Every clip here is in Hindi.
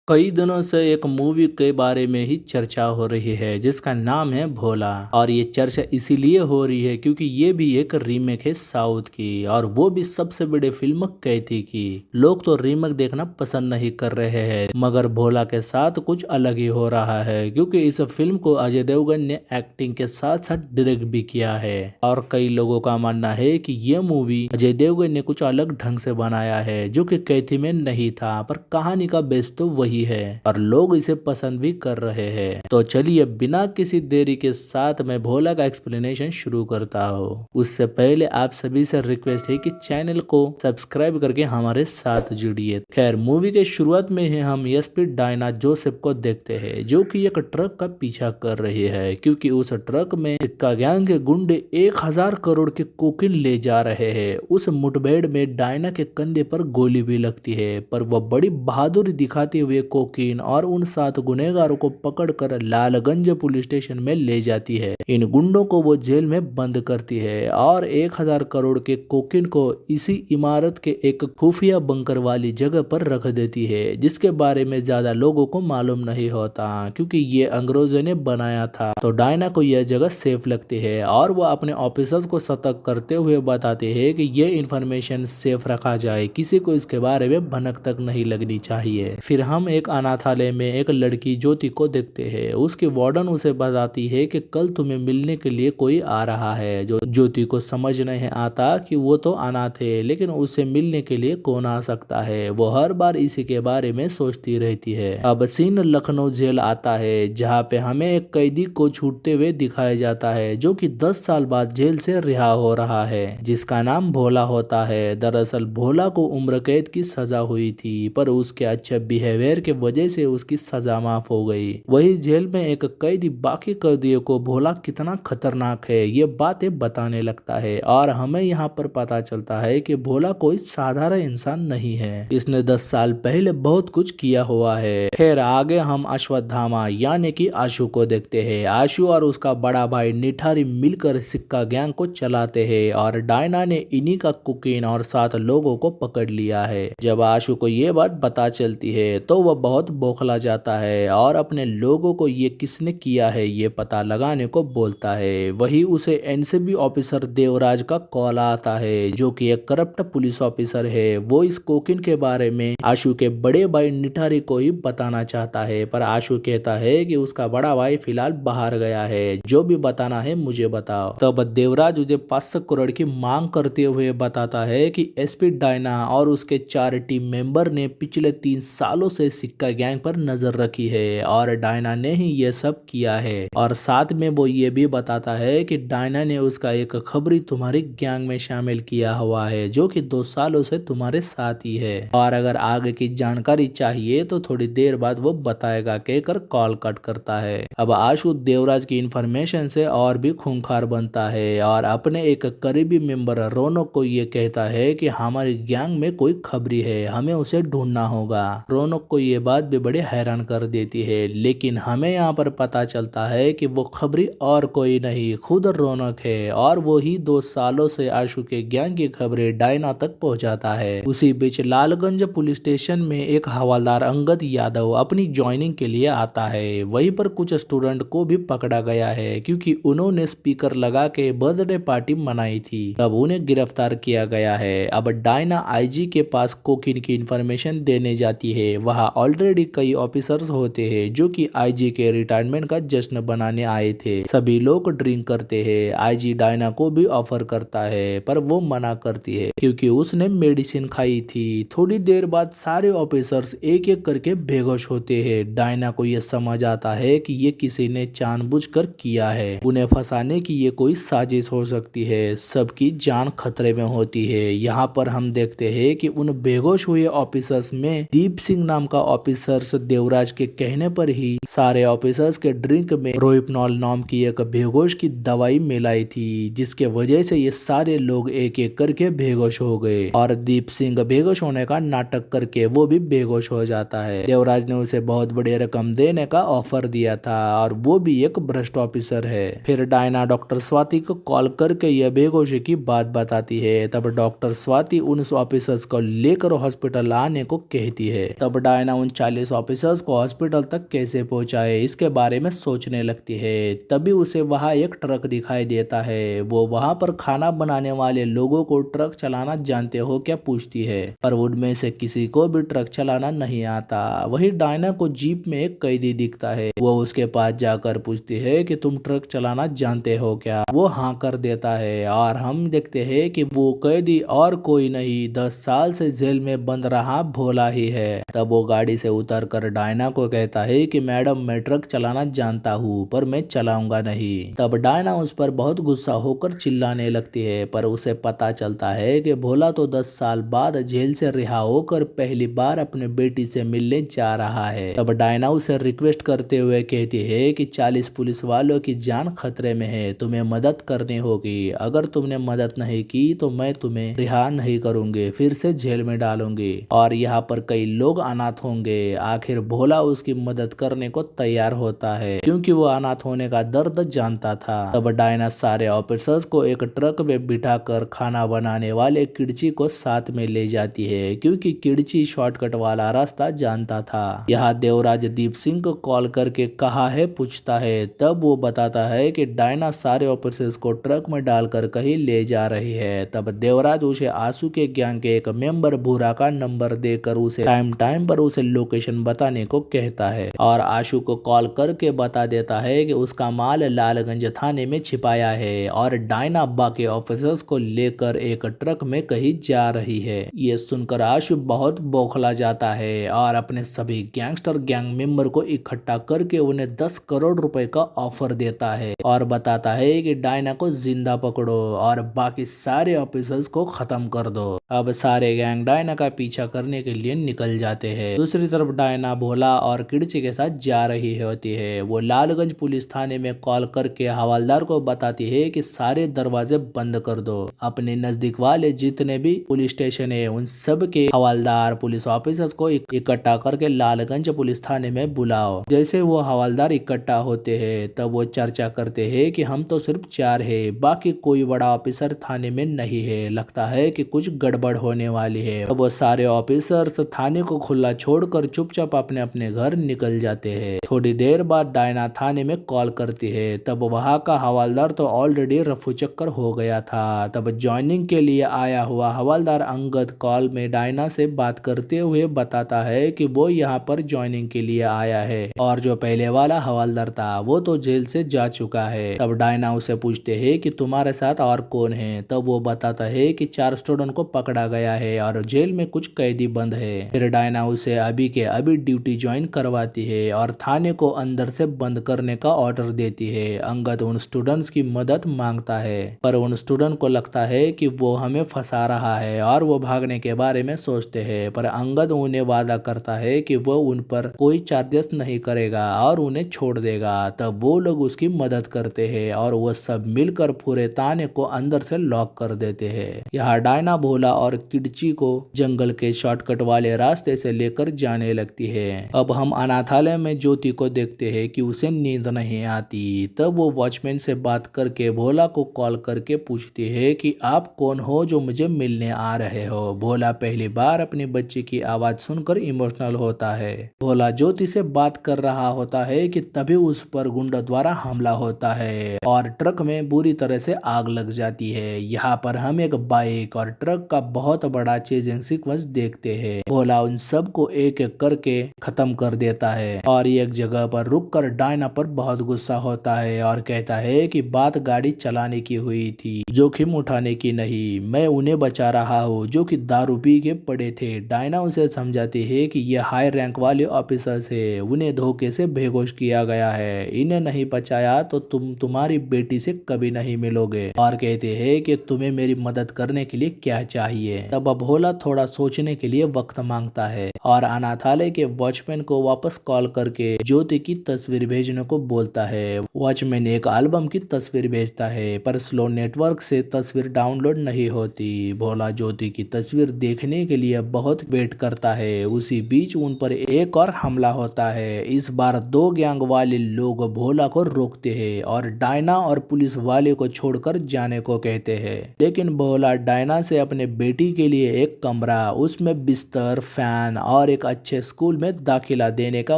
कई दिनों से एक मूवी के बारे में ही चर्चा हो रही है जिसका नाम है भोला। और ये चर्चा इसीलिए हो रही है क्योंकि ये भी एक रीमेक है साउथ की, और वो भी सबसे बड़े फिल्म कैथी की। लोग तो रीमेक देखना पसंद नहीं कर रहे हैं, मगर भोला के साथ कुछ अलग ही हो रहा है क्योंकि इस फिल्म को अजय देवगन ने एक्टिंग के साथ साथ डायरेक्ट भी किया है। और कई लोगों का मानना है कि ये मूवी अजय देवगन ने कुछ अलग ढंग से बनाया है जो कि कैथी में नहीं था, पर कहानी का बेस तो वही है और लोग इसे पसंद भी कर रहे हैं। तो चलिए बिना किसी देरी के साथ मैं भोला का एक्सप्लेनेशन शुरू करता हूँ। उससे पहले आप सभी से रिक्वेस्ट है कि चैनल को सब्सक्राइब करके हमारे साथ जुड़िए। खैर, मूवी के शुरुआत में ही हम एसपी डायना जोसेफ को देखते हैं जो कि एक ट्रक का पीछा कर रही है क्योंकि उस ट्रक में सिक्का गैंग के गुंडे 1000 करोड़ के कोकीन ले जा रहे हैं। उस मुठभेड़ में डायना के कंधे पर गोली भी लगती है, पर वह बड़ी बहादुरी दिखाते हुए कोकीन और उन 7 गुनहगारों को पकड़कर लालगंज पुलिस स्टेशन में ले जाती है। इन गुंडों को वो जेल में बंद करती है और 1000 करोड़ के कोकीन को इसी इमारत के एक खुफिया बंकर वाली जगह पर रख देती है जिसके बारे में ज्यादा लोगों को मालूम नहीं होता क्योंकि ये अंग्रेजों ने बनाया था। तो डायना को यह जगह सेफ लगती है और वो अपने ऑफिसर्स को सतर्क करते हुए बताते हैं कि ये इंफॉर्मेशन सेफ रखा जाए, किसी को इसके बारे में भनक तक नहीं लगनी चाहिए। फिर हम एक अनाथालय में एक लड़की ज्योति को देखते हैं। उसकी वार्डन उसे बताती है कि कल तुम्हें मिलने के लिए कोई आ रहा है। जो ज्योति को समझ नहीं आता कि वो तो अनाथ है, लेकिन उसे मिलने के लिए कौन आ सकता है। वो हर बार इसी के बारे में सोचती रहती है। अब सीन लखनऊ जेल आता है जहाँ पे हमें एक कैदी को छूटते हुए दिखाया जाता है जो कि 10 साल बाद जेल से रिहा हो रहा है, जिसका नाम भोला होता है। दरअसल भोला को उम्र कैद की सजा हुई थी, पर उसके अच्छे बिहेवियर के वजह से उसकी सजा माफ हो गई। वही जेल में एक कैदी बाकी कैदियों को भोला कितना खतरनाक है ये बातें बताने लगता है और हमें यहाँ पर पता चलता है कि भोला कोई साधारण इंसान नहीं है। इसने 10 साल पहले बहुत कुछ किया हुआ है। खैर, आगे हम अश्वत्थामा यानी कि आशु को देखते हैं। आशु और उसका बड़ा भाई निठारी मिलकर सिक्का गैंग को चलाते हैं और डायना ने इन्हीं का कोकीन और 7 लोगों को पकड़ लिया है। जब आशु को ये बात पता चलती है तो वह बहुत बौखला जाता है और अपने लोगों को ये किसने किया है ये पता लगाने को बोलता है। वही उसे एनसीबी ऑफिसर देवराज का कॉल आता है जो कि एक करप्ट पुलिस ऑफिसर है। वो इस कोकीन के बारे में आशु के बड़े भाई निठारी को ही बताना चाहता है, पर आशु कहता है कि उसका बड़ा भाई फिलहाल बाहर गया है, जो भी बताना है मुझे बताओ। तब देवराज उसे 500 करोड़ की मांग करते हुए बताता है कि एसपी डायना और उसके 4 टीम मेंबर ने पिछले 3 सालों से सिक्का गैंग पर नजर रखी है और डायना ने ही ये सब किया है। और साथ में वो ये भी बताता है कि डायना ने उसका एक खबरी तुम्हारी गैंग में शामिल किया हुआ है जो कि 2 सालों से तुम्हारे साथ ही है, और अगर आगे की जानकारी चाहिए तो थोड़ी देर बाद वो बताएगा कहकर कॉल कट करता है। अब आशु देवराज की इंफॉर्मेशन से और भी खूंखार बनता है और अपने एक करीबी मेंबर रौनक को ये कहता है कि हमारी गैंग में कोई खबरी है, हमें उसे ढूंढना होगा। रौनक को ये बात भी बड़े हैरान कर देती है, लेकिन हमें यहाँ पर पता चलता है कि वो खबरी और कोई नहीं खुद रौनक है और वो ही 2 सालों से आशु के गैंग की खबरें डायना तक पहुंचाता है। उसी बीच लालगंज पुलिस स्टेशन में एक हवलदार अंगद यादव अपनी ज्वाइनिंग के लिए आता है। वहीं पर कुछ स्टूडेंट को भी पकड़ा गया है क्योंकि उन्होंने स्पीकर लगा के बर्थडे पार्टी मनाई थी, तब उन्हें गिरफ्तार किया गया है। अब डायना आईजी के पास कोकीन की इंफॉर्मेशन देने जाती है। वहाँ ऑलरेडी कई ऑफिसर्स होते हैं जो कि आईजी के रिटायरमेंट का जश्न बनाने आए थे। सभी लोग ड्रिंक करते हैं। आईजी डायना को भी ऑफर करता है पर वो मना करती है क्योंकि उसने मेडिसिन खाई थी। थोड़ी देर बाद सारे ऑफिसर्स एक एक करके बेहोश होते हैं। डायना को यह समझ आता है कि ये किसी ने जानबूझकर किया है, उन्हें फंसाने की ये कोई साजिश हो सकती है। सबकी जान खतरे में होती है। यहाँ पर हम देखते हैं कि उन बेहोश हुए ऑफिसर्स में दीप सिंह नाम का ऑफिसर्स देवराज के कहने पर ही सारे ऑफिसर्स के ड्रिंक में रोहिपनॉल नाम की एक बेहोश की दवाई मिलाई थी, जिसके वजह से ये सारे लोग एक एक करके बेहोश हो गए और दीप सिंह बेहोश होने का नाटक करके वो भी बेहोश हो जाता है। देवराज ने उसे बहुत बड़ी रकम देने का ऑफर दिया था और वो भी एक भ्रष्ट ऑफिसर है। फिर डायना डॉक्टर स्वाति को कॉल करके यह बेहोशी की बात बताती है। तब डॉक्टर स्वाति उन ऑफिसर्स को लेकर हॉस्पिटल आने को कहती है। तब डायना उन 40 ऑफिसर्स को हॉस्पिटल तक कैसे पहुंचाए इसके बारे में सोचने लगती है। तभी उसे वहां एक ट्रक दिखाई देता है। वो वहां पर खाना बनाने वाले लोगों को ट्रक चलाना जानते हो क्या पूछती है, पर उनमें से किसी को भी ट्रक चलाना नहीं आता। वही डायना को जीप में एक कैदी दिखता है। वो उसके पास जाकर पूछती है कि तुम ट्रक चलाना जानते हो क्या। वो हाँ कर देता है और हम देखते हैं कि वो कैदी और कोई नहीं 10 साल से जेल में बंद रहा भोला ही है। तब वो गाड़ी से उतर कर डायना को कहता है कि मैडम मैं ट्रक चलाना जानता हूँ पर मैं चलाऊंगा नहीं। तब डायना उस पर बहुत गुस्सा होकर चिल्लाने लगती है, पर उसे पता चलता है कि भोला तो 10 साल बाद जेल से रिहा होकर पहली बार अपने बेटी से मिलने जा रहा है। तब डायना उसे रिक्वेस्ट करते हुए कहती है कि 40 पुलिस वालों की जान खतरे में है, तुम्हें मदद करनी होगी। अगर तुमने मदद नहीं की तो मैं तुम्हें रिहा नहीं करूंगी, फिर से जेल में डालूंगी और यहाँ पर कई लोग अनाथ होंगे। आखिर भोला उसकी मदद करने को तैयार होता है क्योंकि वो अनाथ होने का दर्द जानता था। तब डायना सारे ऑफिसर्स को एक ट्रक में बिठाकर खाना बनाने वाले किड़ची को साथ में ले जाती है क्योंकि किड़ची शॉर्टकट वाला रास्ता जानता था। यहाँ देवराज दीप सिंह को कॉल करके कहा है पूछता है। तब वो बताता है कि डायना सारे ऑफिसर्स को ट्रक में डालकर कहीं ले जा रही है। तब देवराज उसे आशु के गैंग के एक मेंबर भूरा का नंबर देकर उसे टाइम पर उसे लोकेशन बताने को कहता है और आशु को कॉल करके बता देता है कि उसका माल लालगंज थाने में छिपाया है और डायना बाकी ऑफिसर्स को लेकर एक ट्रक में कहीं जा रही है। ये सुनकर आशु बहुत बौखला जाता है और अपने सभी गैंगस्टर गैंग मेंबर को इकट्ठा करके उन्हें 10 करोड़ रुपए का ऑफर देता है और बताता है कि डायना को जिंदा पकड़ो और बाकी सारे ऑफिसर्स को खत्म कर दो। अब सारे गैंग डायना का पीछा करने के लिए निकल जाते हैं। दूसरी तरफ डायना भोला और किड़ची के साथ जा रही होती है। वो लालगंज पुलिस थाने में कॉल करके हवलदार को बताती है कि सारे दरवाजे बंद कर दो। अपने नजदीक वाले जितने भी पुलिस स्टेशन है उन सब के हवलदार पुलिस ऑफिसर्स को इकट्ठा करके लालगंज पुलिस थाने में बुलाओ। जैसे वो हवलदार इकट्ठा होते हैं तब वो चर्चा करते हैं कि हम तो सिर्फ 4 है, बाकी कोई बड़ा ऑफिसर थाने में नहीं है, लगता है कि कुछ गड़बड़ होने वाली है। तब वो सारे ऑफिसर्स थाने को खुला छोड़कर चुपचाप अपने अपने घर निकल जाते हैं। थोड़ी देर बाद डायना थाने में कॉल करती है। तब वहाँ का हवलदार तो ऑलरेडी रफू चक्कर हो गया था। तब ज्वाइनिंग के लिए आया हुआ हवलदार अंगद कॉल में डायना से बात करते हुए बताता है कि वो यहाँ पर ज्वाइनिंग के लिए आया है और जो पहले वाला हवलदार था वो तो जेल से जा चुका है। तब डायना उसे पूछते हैं कि तुम्हारे साथ और कौन है। तब वो बताता है कि 4 स्टूडेंट को पकड़ा गया है और जेल में कुछ कैदी बंद है। फिर डायना उसे अभी के अभी ड्यूटी ज्वाइन करवाती है और थाने को अंदर से बंद करने का ऑर्डर देती है। अंगद उन स्टूडेंट्स की मदद मांगता है पर उन स्टूडेंट को लगता है कि वो हमें फंसा रहा है और वो भागने के बारे में सोचते हैं, पर अंगद उन्हें वादा करता है कि वो उन पर कोई चार्जेस नहीं करेगा और उन्हें छोड़ देगा। तब वो लोग उसकी मदद करते हैं और वो सब मिलकर पूरे थाने को अंदर से लॉक कर देते हैं। यहाँ डायना भोला और किड़ची को जंगल के शॉर्टकट वाले रास्ते से लेकर जाने लगती है। अब हम अनाथालय में ज्योति को देखते हैं कि उसे नींद नहीं आती। तब वो वॉचमैन से बात करके भोला को कॉल करके पूछती है कि आप कौन हो जो मुझे मिलने आ रहे हो। भोला पहली बार अपनी बच्ची की आवाज सुनकर इमोशनल होता है। भोला ज्योति से बात कर रहा होता है कि तभी उस पर गुंडों द्वारा हमला होता है और ट्रक में बुरी तरह से आग लग जाती है। यहाँ पर हम एक बाइक और ट्रक का बहुत बड़ा चेजिंग सीक्वेंस देखते हैं। भोला उन सब को एक एक करके खत्म कर देता है और एक जगह पर रुककर डायना पर बहुत गुस्सा होता है और कहता है कि बात गाड़ी चलाने की हुई थी, जोखिम उठाने की नहीं। मैं उन्हें बचा रहा हूँ जो कि दारू पी के पड़े थे। डायना उसे समझाती है कि ये हाई रैंक वाले ऑफिसर्स है, उन्हें धोखे से बेहोश किया गया है, इन्हें नहीं बचाया तो तुम्हारी बेटी से कभी नहीं मिलोगे और कहते हैं कि तुम्हें मेरी मदद करने के लिए क्या चाहिए। तब भोला थोड़ा सोचने के लिए वक्त मांगता है और अनाथालय के वॉचमैन को वापस कॉल करके ज्योति की तस्वीर भेजने को बोलता है। वॉचमैन एक एल्बम की तस्वीर भेजता है पर स्लो नेटवर्क से तस्वीर डाउनलोड नहीं होती। भोला ज्योति की तस्वीर देखने के लिए बहुत वेट करता है। उसी बीच उन पर एक और हमला होता है। इस बार 2 गैंग वाले लोग भोला को रोकते हैं और डायना और पुलिस वाले को छोड़कर जाने को कहते हैं, लेकिन भोला डायना से अपने बेटी के लिए एक कमरा, उसमें बिस्तर, फैन और एक अच्छे स्कूल में दाखिला देने का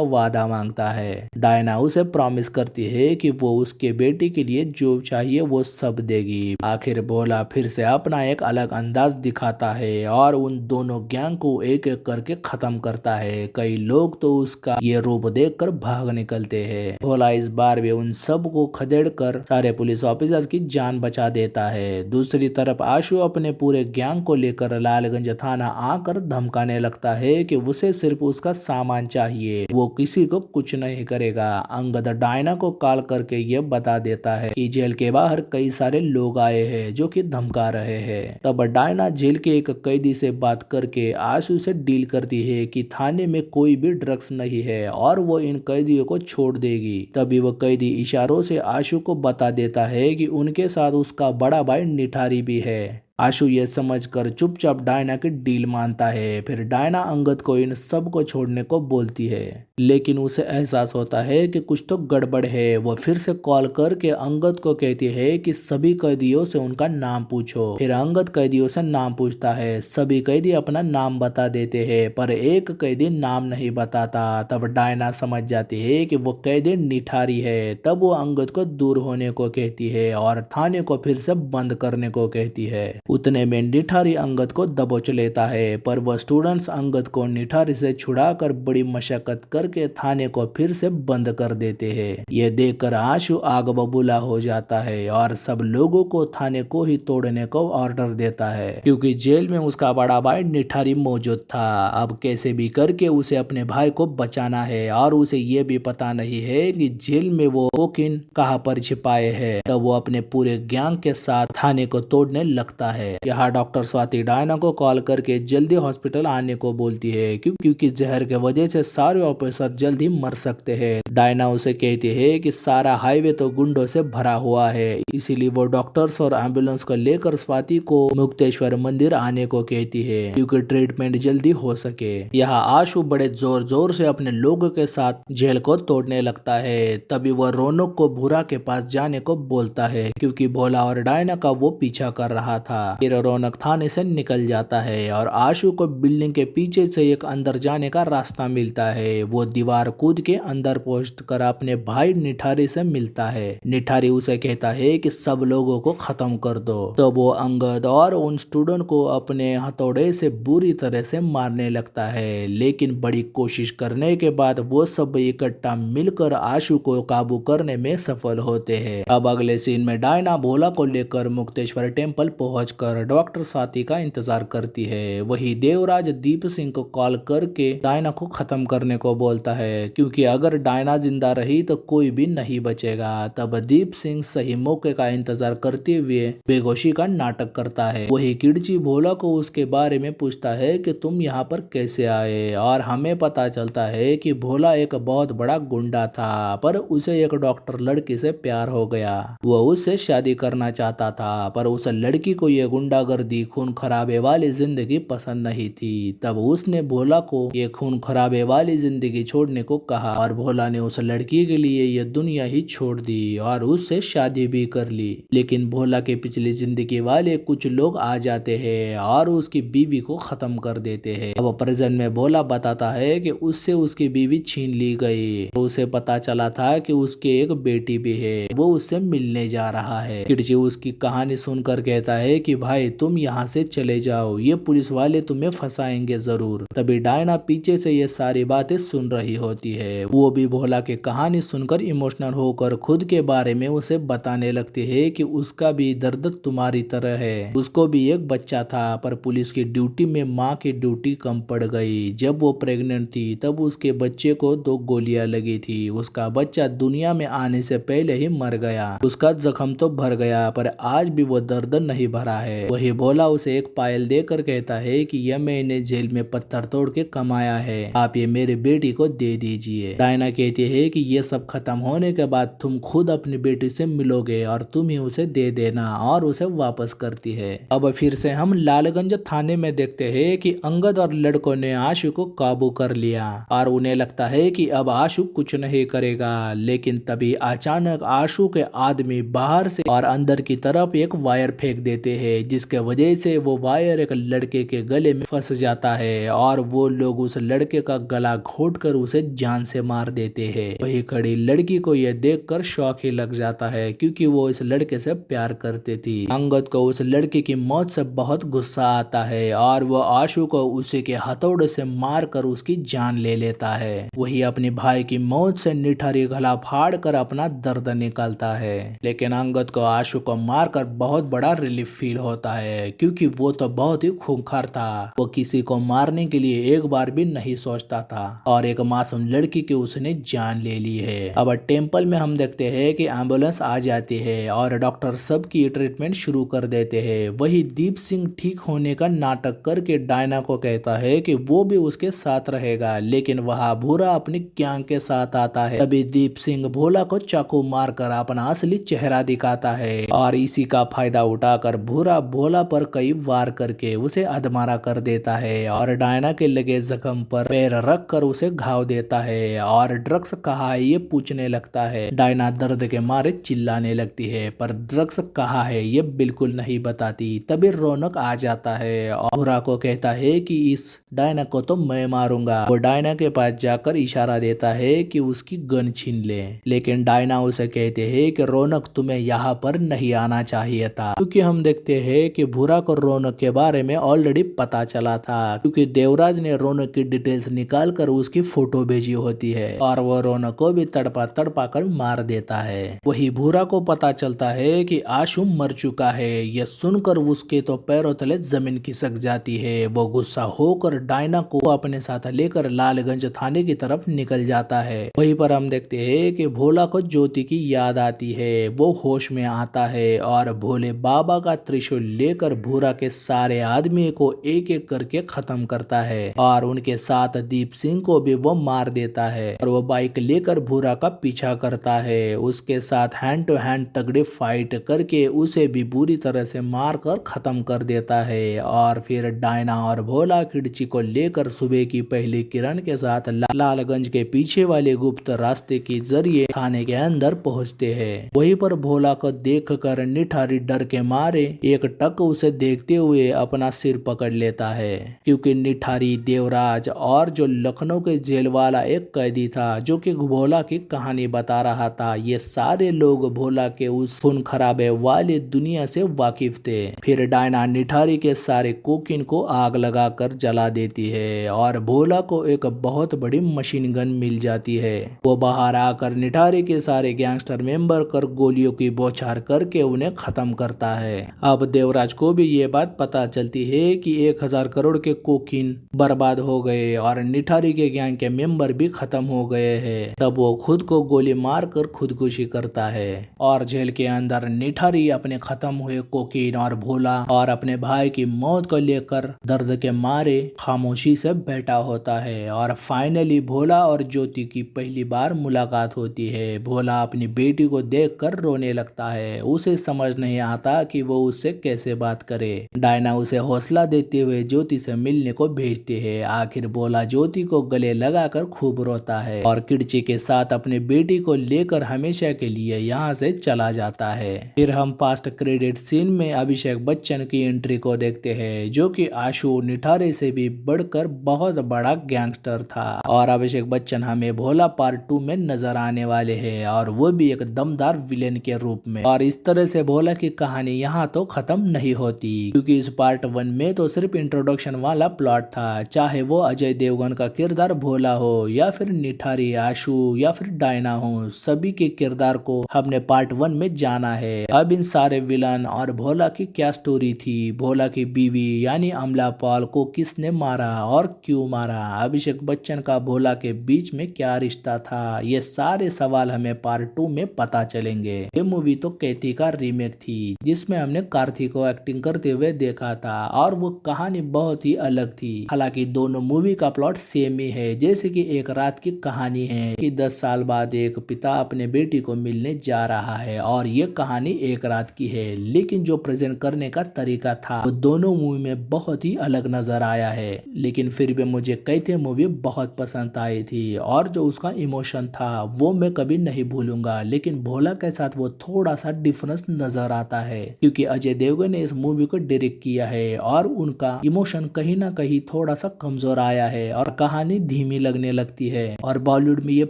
वादा मांगता है। डायना उसे प्रॉमिस करती है कि वो उसके बेटी के लिए जो चाहिए वो सब देगी। आखिर भोला फिर से अपना एक अलग अंदाज दिखाता है और उन दोनों गैंग को एक एक करके खत्म करता है। कई लोग तो उसका ये रूप देखकर भाग निकलते हैं। भोला इस बार भी उन सब को खदेड़ कर सारे पुलिस ऑफिसर्स की जान बचा देता है। दूसरी तरफ आशु अपने पूरे गैंग को लेकर लालगंज थाना आकर धमकाने लगता है कि उसे सिर्फ उसका सामान चाहिए, वो किसी को कुछ नहीं करेगा। अंगद डायना को कॉल करके ये बता देता है कि जेल के बाहर कई सारे लोग आए हैं जो कि धमका रहे हैं। तब डायना जेल के एक कैदी से बात करके आशु से डील करती है कि थाने में कोई भी ड्रग्स नहीं है और वो इन कैदियों को छोड़ देगी। तभी वो कैदी इशारों से आशु को बता देता है कि उनके साथ उसका बड़ा भाई निठारी भी है। आशु ये समझकर चुपचाप डायना की डील मानता है। फिर डायना अंगद को इन सब को छोड़ने को बोलती है, लेकिन उसे एहसास होता है कि कुछ तो गड़बड़ है। वो फिर से कॉल करके अंगद को कहती है कि सभी कैदियों से उनका नाम पूछो। फिर अंगद कैदियों से नाम पूछता है। सभी कैदी अपना नाम बता देते हैं, पर एक कैदी नाम नहीं बताता। तब डायना समझ जाती है कि वो कैदी निठारी है। तब वो अंगद को दूर होने को कहती है और थाने को फिर से बंद करने को कहती है। उतने में निठारी अंगद को दबोच लेता है, पर वह स्टूडेंट्स अंगद को निठारी से छुड़ाकर बड़ी मशक्कत करके थाने को फिर से बंद कर देते हैं। ये देखकर आशु आग बबूला हो जाता है और सब लोगों को थाने को ही तोड़ने को ऑर्डर देता है, क्योंकि जेल में उसका बड़ा भाई निठारी मौजूद था। अब कैसे भी करके उसे अपने भाई को बचाना है और उसे ये भी पता नहीं है कि जेल में वो कोकीन कहाँ पर छिपाए है। तब वो अपने पूरे गैंग के साथ थाने को तोड़ने लगता है। यहाँ डॉक्टर स्वाति डायना को कॉल करके जल्दी हॉस्पिटल आने को बोलती है, क्योंकि जहर के वजह से सारे ऑफिसर जल्दी मर सकते हैं। डायना उसे कहती है कि सारा हाईवे तो गुंडों से भरा हुआ है, इसीलिए वो डॉक्टर्स और एम्बुलेंस को लेकर स्वाति को मुक्तेश्वर मंदिर आने को कहती है, क्योंकि ट्रीटमेंट जल्दी हो सके। यहाँ आशु बड़े जोर जोर से अपने लोगों के साथ जेल को तोड़ने लगता है। तभी वह रौनक को भूरा के पास जाने को बोलता है, क्योंकि भोला और डायना का वो पीछा कर रहा था। फिर रौनक थाने से निकल जाता है और आशु को बिल्डिंग के पीछे से एक अंदर जाने का रास्ता मिलता है। वो दीवार कूद के अंदर पहुंच कर अपने भाई निठारी से मिलता है। निठारी उसे कहता है कि सब लोगों को खत्म कर दो। तो वो अंगद और उन स्टूडेंट को अपने हथौड़े से बुरी तरह से मारने लगता है, लेकिन बड़ी कोशिश करने के बाद वो सब इकट्ठा मिलकर आशु को काबू करने में सफल होते हैं। अब अगले सीन में डायना भोला को लेकर मुक्तेश्वर टेम्पल पहुंच कर डॉक्टर स्वाति का इंतजार करती है। वही देवराज दीप सिंह को कॉल करके डायना को खत्म करने को बोलता है, क्योंकि अगर डायना जिंदा रही तो कोई भी नहीं बचेगा। तब दीप सिंह सही मौके का इंतजार करते हुए बेहोशी का नाटक करता है। वही किड़ची भोला को उसके बारे में पूछता है कि तुम यहाँ पर कैसे आए, और हमें पता चलता है कि भोला एक बहुत बड़ा गुंडा था, पर उसे एक डॉक्टर लड़की से प्यार हो गया। वो उससे शादी करना चाहता था, पर उस लड़की को ये गुंडागर्दी खून खराबे वाली जिंदगी पसंद नहीं थी। तब उसने भोला को ये खून खराबे वाली जिंदगी छोड़ने को कहा और भोला ने उस लड़की के लिए ये दुनिया ही छोड़ दी और उससे शादी भी कर ली। लेकिन भोला के पिछली जिंदगी वाले कुछ लोग आ जाते हैं और उसकी बीवी को खत्म कर देते हैं। अब प्रेजेंट में भोला बताता है कि उससे उसकी बीवी छीन ली गई। तो उसे पता चला था कि उसके एक बेटी भी है, वो उससे मिलने जा रहा है। किड़ची उसकी कहानी सुनकर कहता है कि भाई तुम यहाँ से चले जाओ, ये पुलिस वाले तुम्हें फंसाएंगे जरूर। तभी डायना पीछे से ये सारी बातें सुन रही होती है। वो भी भोला की कहानी सुनकर इमोशनल होकर खुद के बारे में उसे बताने लगती है कि उसका भी दर्द तुम्हारी तरह है। उसको भी एक बच्चा था, पर पुलिस की ड्यूटी में माँ की ड्यूटी कम पड़ गई। जब वो प्रेग्नेंट थी तब उसके बच्चे को 2 गोलियां लगी थी। उसका बच्चा दुनिया में आने से पहले ही मर गया। उसका जख्म तो भर गया, पर आज भी वो दर्द नहीं भरा है। वही भोला उसे एक पायल देकर कहता है कि यह मैंने जेल में पत्थर तोड़ के कमाया है, आप ये मेरी बेटी को दे दीजिए। डायना कहती देती है कि ये सब खत्म होने के बाद तुम खुद अपनी बेटी से मिलोगे और तुम ही उसे दे देना, और उसे वापस करती है। अब फिर से हम लालगंज थाने में देखते हैं कि अंगद और लड़कों ने आशु को काबू कर लिया और उन्हें लगता है कि अब आशु कुछ नहीं करेगा। लेकिन तभी अचानक आशु के आदमी बाहर से और अंदर की तरफ एक वायर फेंक देते हैं, जिसके वजह से वो वायर एक लड़के के गले में फंस जाता है और वो लोग उस लड़के का गला घोंटकर उसे जान से मार देते हैं। वही खड़ी लड़की को यह देखकर शौक ही लग जाता है, क्योंकि वो इस लड़के से प्यार करती थी। अंगद को उस लड़के की मौत से बहुत गुस्सा आता है और वो आशु को उसी के हथौड़े से मारकर उसकी जान ले लेता है। वही अपने भाई की मौत से निठारी गला फाड़ कर अपना दर्द निकालता है। लेकिन अंगद को आशु को मारकर बहुत बड़ा रिलीफ फील होता है, क्योंकि वो तो बहुत ही खूंखार था। वो किसी को मारने के लिए एक बार भी नहीं सोचता था और एक मासूम लड़की की उसने जान ले ली है। अब टेम्पल में हम देखते हैं कि एम्बुलेंस आ जाती है और डॉक्टर सबकी ट्रीटमेंट शुरू कर देते हैं। वही दीप सिंह ठीक होने का नाटक करके डायना को कहता है कि वो भी उसके साथ रहेगा, लेकिन वहाँ भूरा अपनी गैंग के साथ आता है। तभी दीप सिंह भोला को चाकू मारकर अपना असली चेहरा दिखाता है और इसी का फायदा उठाकर भूरा भोला पर कई वार करके उसे अधमरा कर देता है और डायना के लगे जख्म पर पैर रख कर उसे घाव देता है और ड्रग्स कहाँ है ये पूछने लगता है। डायना दर्द के मारे चिल्लाने लगती है, पर ड्रग्स कहाँ है ये बिल्कुल नहीं बताती। तभी रौनक आ जाता है और भूरा को कहता है कि इस डायना को तो मैं मारूंगा। वो डायना के पास जाकर इशारा देता है कि उसकी गन छीन ले, लेकिन डायना उसे कहते हैं कि रौनक तुम्हें यहाँ पर नहीं आना चाहिए था, क्योंकि हम देखते हैं कि भूरा को रौनक के बारे में ऑलरेडी पता चला था, क्योंकि देवराज ने रौनक की डिटेल्स निकाल कर उसकी फोटो भेजी होती है और वो रौनक को भी तड़पा तड़पा कर मार देता है। वही भूरा को पता चलता है कि आशु मर चुका है। यह सुनकर उसके तो पैरों तले जमीन खिसक जाती है। वो गुस्सा होकर डायना को अपने साथ लेकर लालगंज थाने की तरफ निकल जाता है। वहीं पर हम देखते हैं कि भोला को ज्योति की याद आती है। वो होश में आता है और भोले बाबा का त्रिशूल लेकर भूरा के सारे आदमी को एक एक करके खत्म करता है और उनके साथ दीप सिंह को भी वो मार देता है और वो बाइक लेकर भूरा का पीछा करता है। उसके साथ हैंड टू हैंड तगड़े फाइट करके उसे भी बुरी तरह से मारकर खत्म कर देता है और फिर डायना और भोला किडची को लेकर सुबह की पहली किरण के साथ लालगंज के पीछे वाले गुप्त रास्ते के जरिए थाने के अंदर पहुंचते हैं। वहीं पर भोला को देखकर निठारी डर के मारे एक टक उसे देखते हुए अपना सिर पकड़ लेता है, क्योंकि निठारी, देवराज और जो लखनऊ के जेल वाला एक कैदी था जो कि भोला की कहानी बता रहा था, ये सारे लोग भोला के उस खून खराबे वाली दुनिया से वाकिफ थे। फिर डायना निठारी के सारे कोकीन को आग लगाकर जला देती है और भोला को एक बहुत बड़ी मशीन गन मिल जाती है। वो बाहर आकर निठारी के सारे गैंगस्टर मेंबर कर गोलियों की बौछार करके उन्हें खत्म करता है। अब देवराज को भी ये बात पता चलती है कि 1000 करोड़ के कोकीन बर्बाद हो गए और निठारी के गैंग के मेंबर भी खत्म हो गए हैं। तब वो खुद को गोली मारकर खुदकुशी करता है और जेल के अंदर निठारी अपने खत्म हुए कोकीन और भोला और अपने भाई की मौत को लेकर दर्द के मारे खामोशी से बैठा होता है। और फाइनली भोला और ज्योति की पहली बार मुलाकात होती है। भोला अपनी बेटी को देखकर रोने लगता है। उसे समझ नहीं आता कि वो उससे कैसे बात करे। डायना उसे हौसला देते हुए ज्योति से मिलने को भेजती है। आखिर भोला ज्योति को गले लगाकर खूब रोता है और किडची के साथ अपनी बेटी को लेकर हमेशा के लिए यहाँ से चला जाता है। फिर हम पास्ट क्रेडिट सीन में अभिषेक बच्चन की एंट्री को देखते हैं, जो कि आशु निठारे से भी बढ़कर बहुत बड़ा गैंगस्टर था और अभिषेक बच्चन हमें भोला पार्ट 2 में नजर आने वाले हैं और वो भी एक दमदार विलेन के रूप में। और इस तरह से भोला की कहानी यहाँ तो खत्म नहीं होती, क्योंकि इस पार्ट 1 में तो सिर्फ इंट्रोडक्शन वाला प्लॉट था। चाहे वो अजय देवगन का किरदार भोला हो या फिर निठारी, आशु या फिर डायना हो, सभी के किरदार को हमने पार्ट 1 में जाना है। अब इन सारे विलन और भोला की क्या स्टोरी थी, भोला की बीवी यानी अमला पाल को किसने मारा और क्यों मारा, अभिषेक बच्चन का भोला के बीच में क्या रिश्ता था, ये सारे सवाल हमें पार्ट 2 में पता चलेंगे। ये मूवी तो कैथी का रीमेक थी, जिसमें हमने कार्तिक को एक्टिंग करते हुए देखा था और वो कहानी बहुत ही अलग थी। हालांकि दोनों मूवी का प्लॉट सेम ही है, जैसे कि एक रात की कहानी हैं कि 10 साल बाद एक पिता अपने बेटी को मिलने जा रहा है और ये कहानी एक रात की है, लेकिन जो प्रेजेंट करने का तरीका था वो दोनों मूवी में बहुत ही अलग नजर आया है। लेकिन फिर भी मुझे कैथी मूवी बहुत पसंद आई थी और जो उसका इमोशन था वो मैं कभी नहीं भूलूंगा। लेकिन भोला के साथ वो थोड़ा सा डिफरेंस नजर आता है क्योंकि अजय देवगन ने इस मूवी को डायरेक्ट किया है और उनका इमोशन कहीं ना कहीं थोड़ा सा कमजोर आया है और कहानी धीमी लगने लगती है। और बॉलीवुड में ये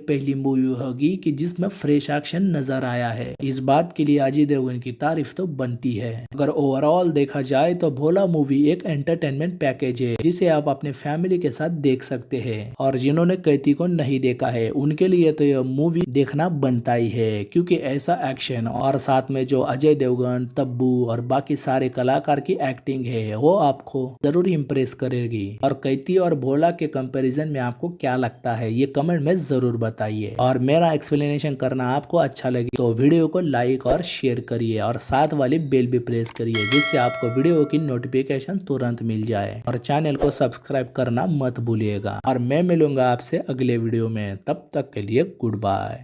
पहली मूवी होगी कि जिसमें फ्रेश एक्शन नजर आया है। इस बात के लिए अजय देवगन की तारीफ तो बनती है। अगर ओवरऑल देखा जाए तो भोला मूवी एक एंटरटेनमेंट पैकेज है जिसे आप अपने फैमिली के साथ देख सकते हैं। और जिन्होंने कैथी को नहीं देखा है उनके लिए तो यह मूवी देखना बनता ही है क्योंकि ऐसा एक्शन और साथ में जो अजय देवगन, तब्बू और बाकी सारे कलाकार की एक्टिंग है वो आपको जरूर इम्प्रेस करेगी। और कैथी और भोला के कंपैरिजन में आपको क्या लगता है ये कमेंट में जरूर बताइए। और मेरा एक्सप्लेनेशन करना आपको अच्छा लगे तो वीडियो को लाइक और शेयर करिए और साथ वाली बेल भी प्रेस करिए जिससे आपको वीडियो की नोटिफिकेशन तुरंत मिल जाए। और चैनल को सब्सक्राइब करना मत भूलिएगा। और मैं मिलूंगा आपसे अगले वीडियो में, तब तक के लिए गुड बाय।